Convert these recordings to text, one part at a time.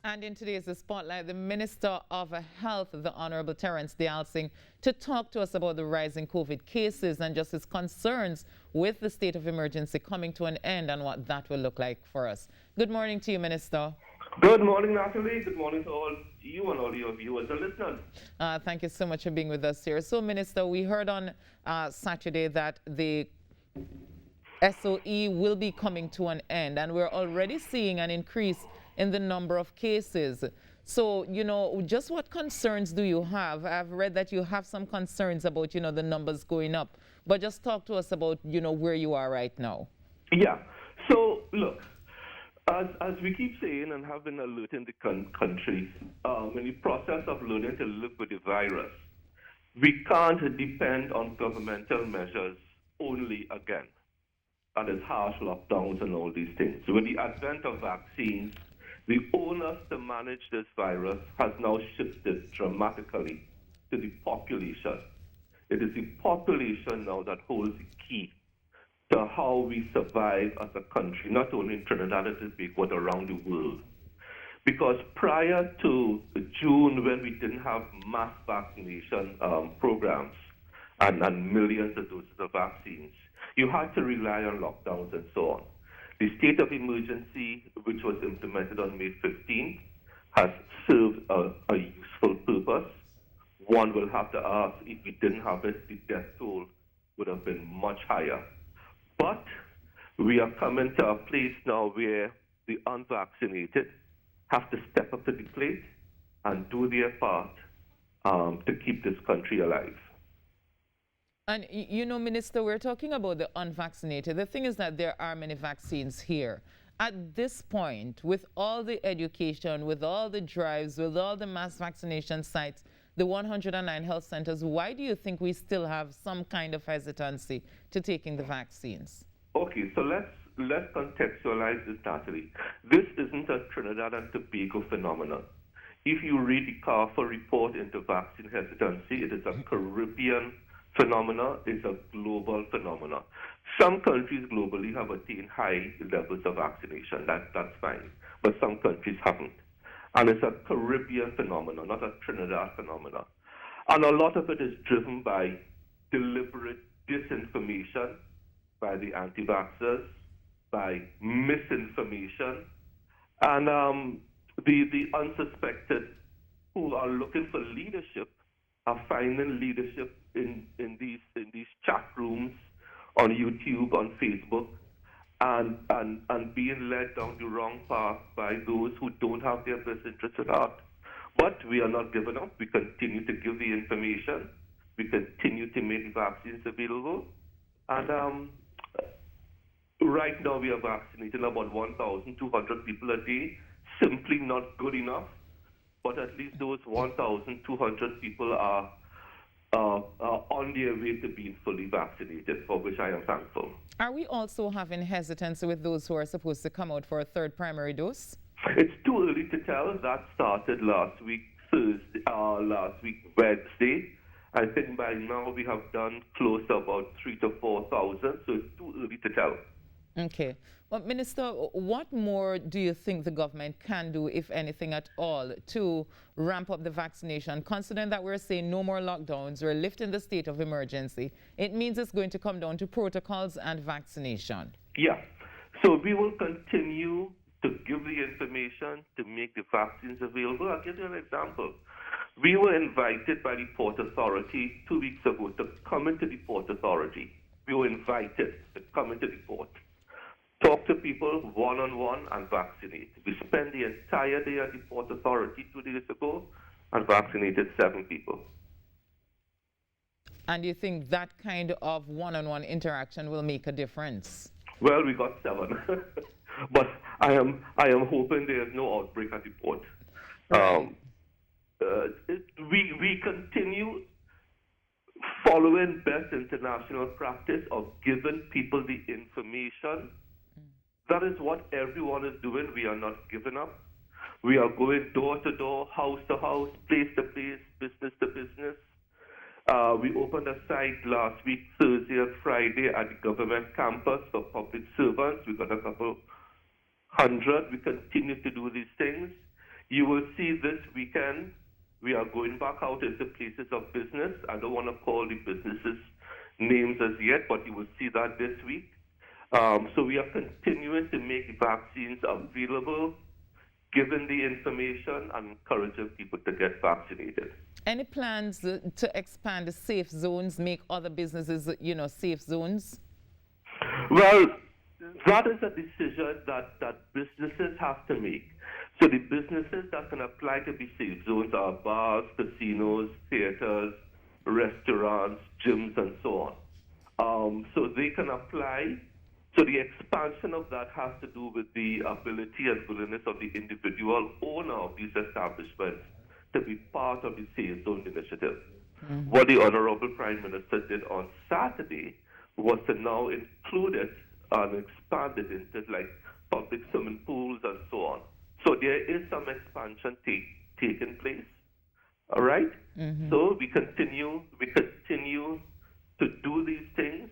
And in today's Spotlight, the Minister of Health, the Honorable Terrence Deyalsingh, to talk to us about the rising COVID cases and just his concerns with the state of emergency coming to an end and what that will look like for us. Good morning to you, Minister. Good morning, Natalie. Good morning to all you and all your viewers and listeners. Thank you so much for being with us here. So, Minister, we heard on Saturday that the SOE will be coming to an end, and we're already seeing an increase in the number of cases. So, just what concerns do you have? I've read that you have some concerns about, the numbers going up. But just talk to us about, where you are right now. Yeah. So, look, as we keep saying and have been alerting the country, in the process of learning to live with the virus, we can't depend on governmental measures only again. That is harsh lockdowns and all these things. With the advent of vaccines, the onus to manage this virus has now shifted dramatically to the population. It is the population now that holds the key to how we survive as a country, not only in Trinidad and Tobago, but around the world. Because prior to June, when we didn't have mass vaccination programs and millions of doses of vaccines, you had to rely on lockdowns and so on. The state of emergency, which was implemented on May 15, has served a useful purpose. One will have to ask, if we didn't have it, the death toll would have been much higher. But we are coming to a place now where the unvaccinated have to step up to the plate and do their part to keep this country alive. And, Minister, we're talking about the unvaccinated. The thing is that there are many vaccines here. At this point, with all the education, with all the drives, with all the mass vaccination sites, the 109 health centers, why do you think we still have some kind of hesitancy to taking the vaccines? Okay, so let's contextualize this, Natalie. This isn't a Trinidad and Tobago phenomenon. If you read the CARFA report into vaccine hesitancy, it is a Caribbean phenomena, is a global phenomena. Some countries globally have attained high levels of vaccination. That's fine. But some countries haven't. And it's a Caribbean phenomena, not a Trinidad phenomena. And a lot of it is driven by deliberate disinformation by the anti-vaxxers, by misinformation, and the unsuspected who are looking for leadership are finding leadership in these chat rooms on YouTube, on Facebook, and being led down the wrong path by those who don't have their best interests at heart. But we are not giving up. We continue to give the information. We continue to make vaccines available. And right now we are vaccinating about 1,200 people a day. Simply not good enough. But at least those 1,200 people are on their way to being fully vaccinated, for which I am thankful. Are we also having hesitancy with those who are supposed to come out for a third primary dose? It's too early to tell. That started last week Wednesday. I think by now we have done close to about 3,000 to 4,000, so it's too early to tell. Okay. Well, Minister, what more do you think the government can do, if anything at all, to ramp up the vaccination? Considering that we're saying no more lockdowns, we're lifting the state of emergency, it means it's going to come down to protocols and vaccination. Yeah. So we will continue to give the information to make the vaccines available. I'll give you an example. We were invited by the Port Authority 2 weeks ago to come into the Port Authority. We were invited to come into the port, talk to people one-on-one and vaccinate. We spent the entire day at the Port Authority 2 days ago and vaccinated 7 people. And you think that kind of one-on-one interaction will make a difference? Well, we got 7. But I am hoping there is no outbreak at the port. Right. We continue following best international practice of giving people the information. That is what everyone is doing. We are not giving up. We are going door to door, house to house, place to place, business to business. We opened a site last week, Thursday and Friday, at the government campus for public servants. We got a couple hundred. We continue to do these things. You will see this weekend, we are going back out into places of business. I don't want to call the businesses names as yet, but you will see that this week. So we are continuing to make vaccines available, giving the information and encouraging people to get vaccinated. Any plans to expand the safe zones, make other businesses, safe zones? Well, that is a decision that businesses have to make. So the businesses that can apply to be safe zones are bars, casinos, theaters, restaurants, gyms, and so on. So they can apply. So the expansion of that has to do with the ability and willingness of the individual owner of these establishments to be part of the safe zone initiative. Mm-hmm. What the Honorable Prime Minister did on Saturday was to now include it and expand it into like public swimming pools and so on. So there is some expansion taking place. All right? Mm-hmm. So we continue to do these things,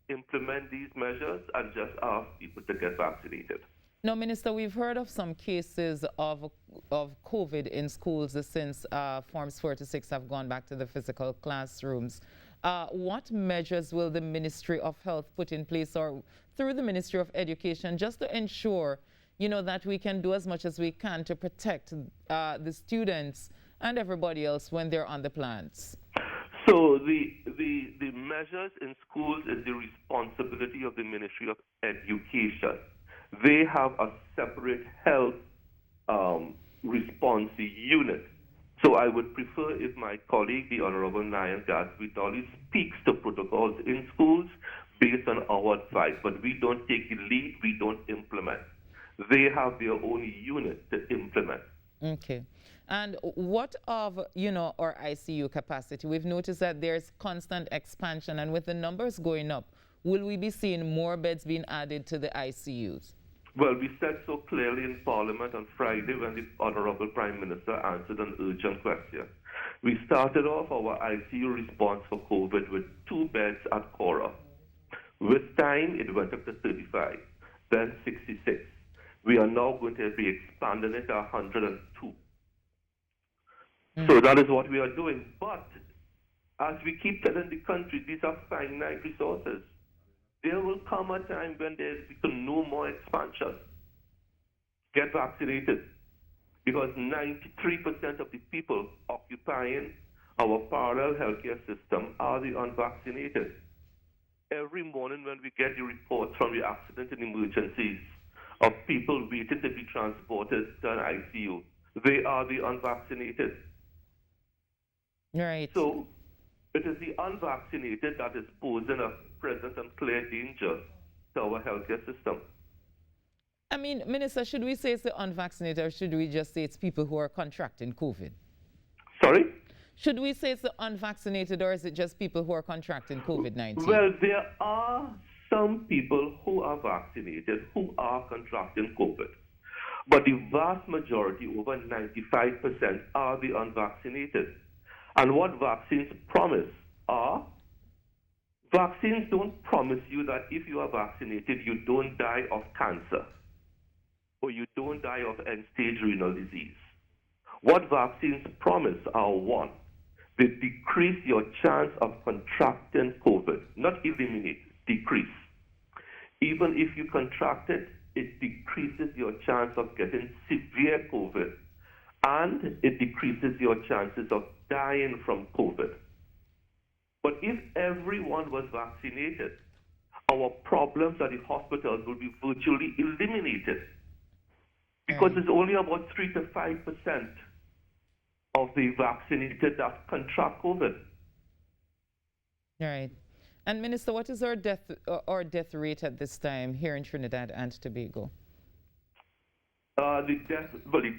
implement these measures, and just ask people to get vaccinated. Now, Minister, we've heard of some cases of COVID in schools since Forms 4 to 6 have gone back to the physical classrooms. What measures will the Ministry of Health put in place, or through the Ministry of Education, just to ensure, that we can do as much as we can to protect the students and everybody else when they're on the plants? So the measures in schools is the responsibility of the Ministry of Education. They have a separate health response unit. So I would prefer if my colleague, the Honorable Nayan Gaspi-Dolly, speaks to protocols in schools based on our advice. But we don't take the lead, we don't implement. They have their own unit to implement. Okay. And what of, our ICU capacity? We've noticed that there's constant expansion, and with the numbers going up, will we be seeing more beds being added to the ICUs? Well, we said so clearly in Parliament on Friday when the Honorable Prime Minister answered an urgent question. We started off our ICU response for COVID with 2 beds at Cora. With time, it went up to 35, then 66. We are now going to be expanding it to 102. So that is what we are doing. But as we keep telling the country, these are finite resources. There will come a time when there become no more expansion. Get vaccinated. Because 93% of the people occupying our parallel healthcare system are the unvaccinated. Every morning when we get the reports from the accident and emergencies of people waiting to be transported to an ICU, they are the unvaccinated. Right. So it is the unvaccinated that is posing a present and clear danger to our healthcare system. I mean, Minister, should we say it's the unvaccinated, or should we just say it's people who are contracting COVID? Sorry? Should we say it's the unvaccinated, or is it just people who are contracting COVID-19? Well, there are some people who are vaccinated who are contracting COVID. But the vast majority, over 95%, are the unvaccinated. And what vaccines promise are, vaccines don't promise you that if you are vaccinated, you don't die of cancer or you don't die of end-stage renal disease. What vaccines promise are, 1, they decrease your chance of contracting COVID, not eliminate, decrease. Even if you contract it, it decreases your chance of getting severe COVID, and it decreases your chances of dying from COVID. But if everyone was vaccinated, our problems at the hospitals will be virtually eliminated, because it's only about 3 to 5% of the vaccinated that contract COVID. Right. And Minister, what is our death rate at this time here in Trinidad and Tobago? The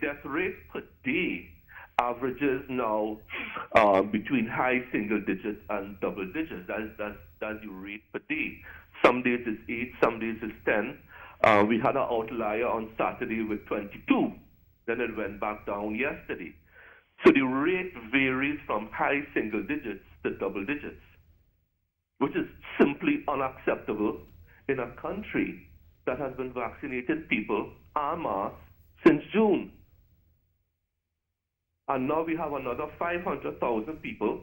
death rate per day averages now between high single digits and double digits. That's the rate per day. Some days it's 8, some days it's 10. We had an outlier on Saturday with 22. Then it went back down yesterday. So the rate varies from high single digits to double digits, which is simply unacceptable in a country that has been vaccinating people en masse since June. and now we have another 500,000 people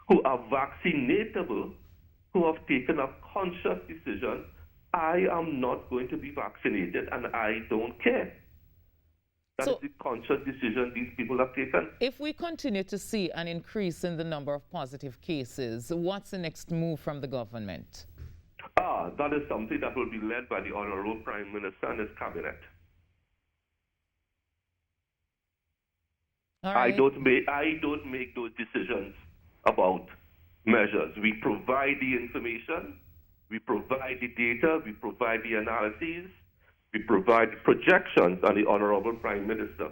who are vaccinatable, who have taken a conscious decision, I am not going to be vaccinated and I don't care. That is the conscious decision these people have taken. If we continue to see an increase in the number of positive cases, what's the next move from the government? That is something that will be led by the Honorable Prime Minister and his cabinet. All right. I don't make those decisions about measures. We provide the information, we provide the data, we provide the analyses, we provide the projections, and the Honorable Prime Minister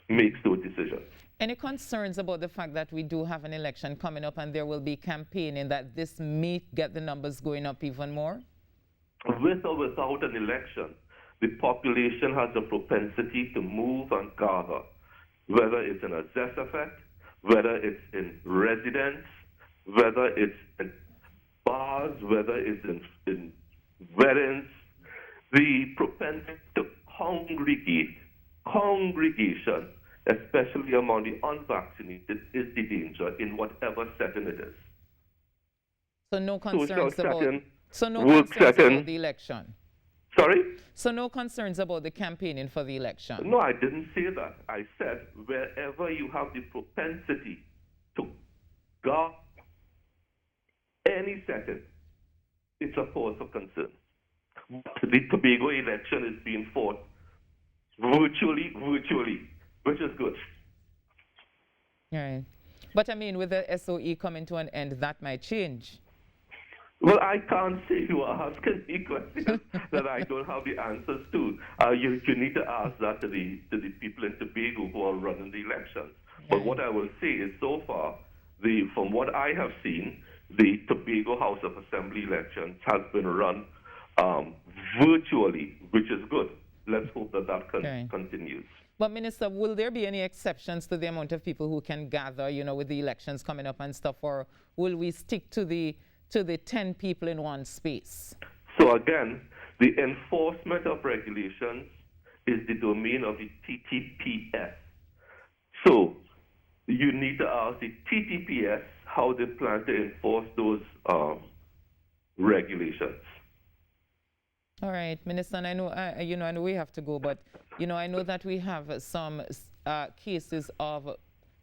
makes those decisions. Any concerns about the fact that we do have an election coming up and there will be campaigning that this may get the numbers going up even more? With or without an election, the population has a propensity to move and gather, whether it's in a zest effect, whether it's in residence, whether it's in bars, whether it's in weddings. The propensity to congregation, especially among the unvaccinated, is the danger in whatever setting it is. So no concerns about the election? Sorry? So no concerns about the campaigning for the election? No, I didn't say that. I said wherever you have the propensity to go any setting, it's a cause for concern. The Tobago election is being fought virtually, which is good. Right. But I mean, with the SOE coming to an end, that might change. Well, I can't say. You are asking me questions that I don't have the answers to. You need to ask that to the people in Tobago who are running the elections. But what I will say is, so far, from what I have seen, the Tobago House of Assembly elections has been run virtually, which is good. Let's hope that continues. But Minister, will there be any exceptions to the amount of people who can gather, with the elections coming up and stuff, or will we stick to the 10 people in one space? So again, the enforcement of regulations is the domain of the TTPS. So you need to ask the TTPS how they plan to enforce those regulations. All right, Minister, and I know, I know we have to go, but, I know that we have some cases of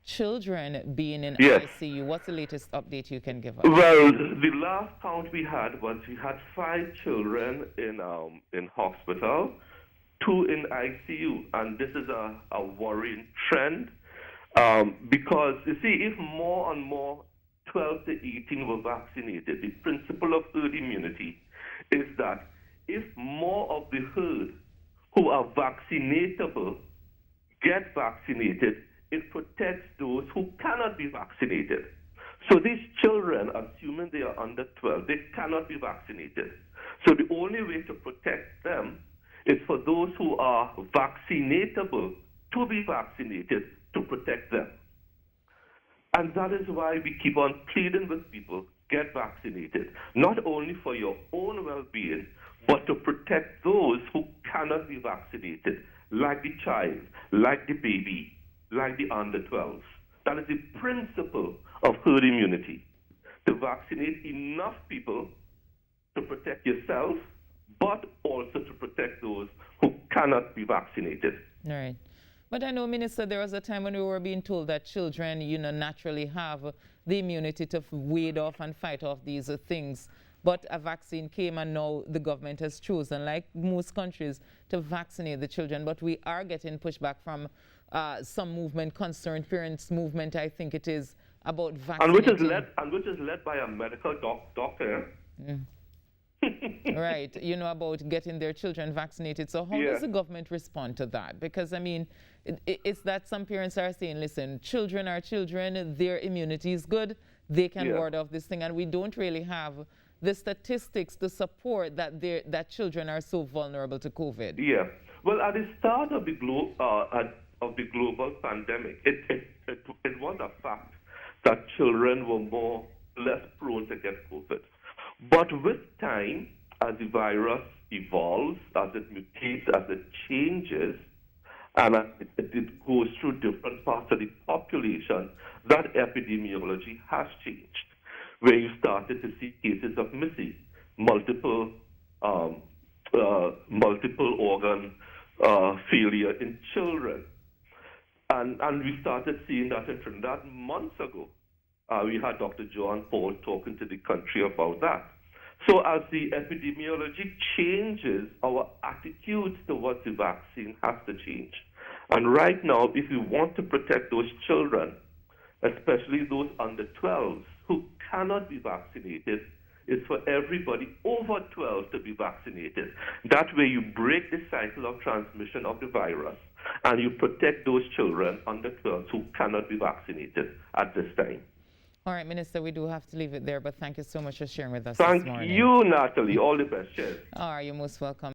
children being in ICU. What's the latest update you can give us? Well, the last count we had was we had 5 children in hospital, 2 in ICU, and this is a worrying trend because, you see, if more and more 12 to 18 were vaccinated, the principle of herd immunity is that if more of the herd who are vaccinatable get vaccinated, it protects those who cannot be vaccinated. So these children, assuming they are under 12, they cannot be vaccinated. So the only way to protect them is for those who are vaccinatable to be vaccinated to protect them. And that is why we keep on pleading with people, get vaccinated, not only for your own well-being, but to protect those who cannot be vaccinated, like the child, like the baby, like the under 12s. That is the principle of herd immunity, to vaccinate enough people to protect yourself, but also to protect those who cannot be vaccinated. All right. But I know, Minister, there was a time when we were being told that children, naturally have the immunity to ward off and fight off these things. But a vaccine came and now the government has chosen, like most countries, to vaccinate the children. But we are getting pushback from some movement, concerned parents movement, I think it is, about vaccinating. And which is led by a medical doctor. Right, about getting their children vaccinated. So how does the government respond to that? Because, I mean, it's that some parents are saying, listen, children are children, their immunity is good, they can ward off this thing, and we don't really have the statistics to support that children are so vulnerable to COVID. Yeah. Well, at the start of the global pandemic, it was a fact that children were less prone to get COVID. But with time, as the virus evolves, as it mutates, as it changes, and it goes through different parts of the population, that epidemiology has changed, where you started to see cases of missing, multiple organ failure in children. And we started seeing that in Trinidad months ago. We had Dr. John Paul talking to the country about that. So as the epidemiology changes, our attitudes towards the vaccine has to change. And right now, if we want to protect those children, especially those under 12 who cannot be vaccinated, is for everybody over 12 to be vaccinated. That way you break the cycle of transmission of the virus and you protect those children under 12 who cannot be vaccinated at this time. All right, Minister, we do have to leave it there, but thank you so much for sharing with us Thank this morning. you, Natalie. All the best. Cheers. All right, you're most welcome.